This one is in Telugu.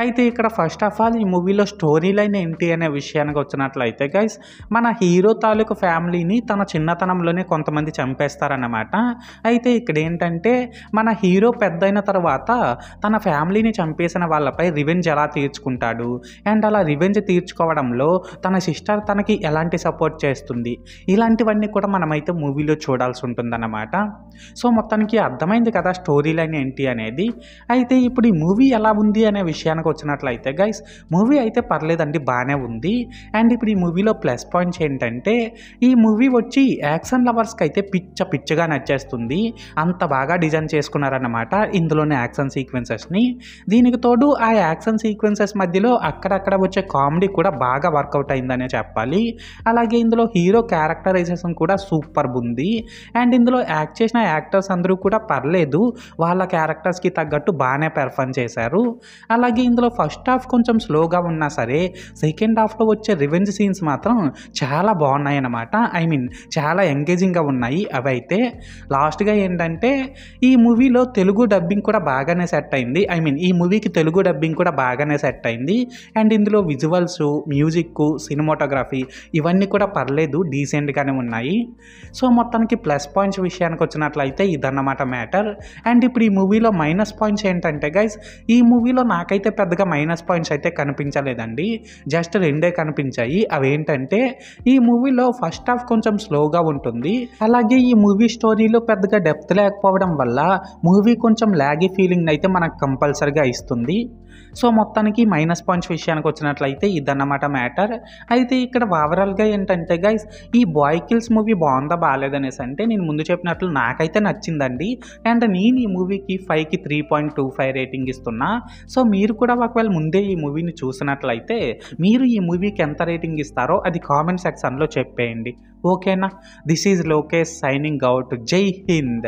అయితే ఇక్కడ ఫస్ట్ ఆఫ్ ఆల్ ఈ మూవీలో స్టోరీ లైన్ ఏంటి అనే విషయానికి వచ్చినట్లయితే గైస్, మన హీరో తాలూకు ఫ్యామిలీని తన చిన్నతనంలోనే కొంతమంది చంపేస్తారన్నమాట. అయితే ఇక్కడ ఏంటంటే మన హీరో పెద్దయిన తర్వాత తన ఫ్యామిలీని చంపేసిన వాళ్ళపై రివెంజ్ ఎలా తీర్చుకుంటాడు, అండ్ అలా రివెంజ్ తీర్చుకోవడంలో తన సిస్టర్ తనకి ఎలాంటి సపోర్ట్ చేస్తుంది, ఇలాంటివన్నీ కూడా మనమైతే మూవీలో చూడాల్సి ఉంటుందన్నమాట. సో మొత్తానికి అర్థమైంది కదా స్టోరీ లైన్ ఏంటి అనేది. అయితే ఇప్పుడు ఈ మూవీ ఎలా ఉంది అనే విషయానికి వచ్చినట్లయితే గైస్, మూవీ అయితే పర్లేదండి, బాగానే ఉంది. అండ్ ఇప్పుడు ఈ మూవీలో ప్లస్ పాయింట్స్ ఏంటంటే ఈ మూవీ వచ్చి యాక్షన్ లవర్స్కి అయితే పిచ్చగా నచ్చేస్తుంది. అంత బాగా డిజైన్ చేసుకున్నారన్నమాట ఇందులోని యాక్షన్ సీక్వెన్సెస్ని. దీనికి తోడు ఆ యాక్షన్ సీక్వెన్సెస్ మధ్యలో అక్కడక్కడ వచ్చే కామెడీ కూడా బాగా వర్కౌట్ అయిందనే చెప్పాలి. అలాగే ఇందులో హీరో క్యారెక్టరైజేషన్ కూడా సూపర్ ఉంది. అండ్ ఇందులో యాక్ట్ చేసిన యాక్టర్స్ అందరూ కూడా పర్లేదు, వాళ్ళ క్యారెక్టర్స్కి తగ్గట్టు బాగానే పెర్ఫార్మ్ చేశారు. అలాగే ఇందులో ఫస్ట్ హాఫ్ కొంచెం స్లోగా ఉన్నా సరే సెకండ్ హాఫ్లో వచ్చే రివెంజ్ సీన్స్ మాత్రం చాలా బాగున్నాయి అన్నమాట. ఐ మీన్ చాలా ఎంగేజింగ్గా ఉన్నాయి. అవి అయితే లాస్ట్గా ఏంటంటే ఈ మూవీలో తెలుగు డబ్బింగ్ కూడా బాగానే సెట్ అయింది. ఐ మీన్ ఈ మూవీకి తెలుగు డబ్బింగ్ కూడా బాగానే సెట్ అయింది. అండ్ ఇందులో విజువల్స్, మ్యూజిక్, సినిమాటోగ్రఫీ ఇవన్నీ కూడా పర్లేదు, డీసెంట్గానే ఉన్నాయి. సో మొత్తానికి ప్లస్ పాయింట్స్ విషయానికి వచ్చినట్లయితే ఇదన్నమాట మ్యాటర్. అండ్ ఇప్పుడు ఈ మూవీలో మైనస్ పాయింట్స్ ఏంటంటే గైస్, ఈ మూవీలో నాకైతే పెద్దగా మైనస్ పాయింట్స్ అయితే కనిపించలేదండి. జస్ట్ రెండే కనిపించాయి. అవేంటంటే ఈ మూవీలో ఫస్ట్ హాఫ్ కొంచెం స్లోగా ఉంటుంది. అలాగే ఈ మూవీ స్టోరీలో పెద్దగా డెప్త్ లేకపోవడం వల్ల మూవీ కొంచెం లాగీ ఫీలింగ్ అయితే మనకు కంపల్సరీగా ఇస్తుంది. సో మొత్తానికి మైనస్ పాయింట్స్ విషయానికి వచ్చినట్లయితే ఇదన్నమాట మ్యాటర్. అయితే ఇక్కడ ఓవరాల్గా ఏంటంటే గైస్, ఈ బాయ్ కిల్స్ మూవీ బాగుందా బాగాలేదనేసి అంటే నేను ముందు చెప్పినట్లు నాకైతే నచ్చిందండి. అండ్ నేను ఈ మూవీకి 5కి 3.25 రేటింగ్ ఇస్తున్నా. సో మీరు కూడా ఒకవేళ ముందే ఈ మూవీని చూసినట్లయితే మీరు ఈ మూవీకి ఎంత రేటింగ్ ఇస్తారో అది కామెంట్ సెక్షన్లో చెప్పేయండి. ఓకేనా? This is Lokesh signing out. జై హింద్.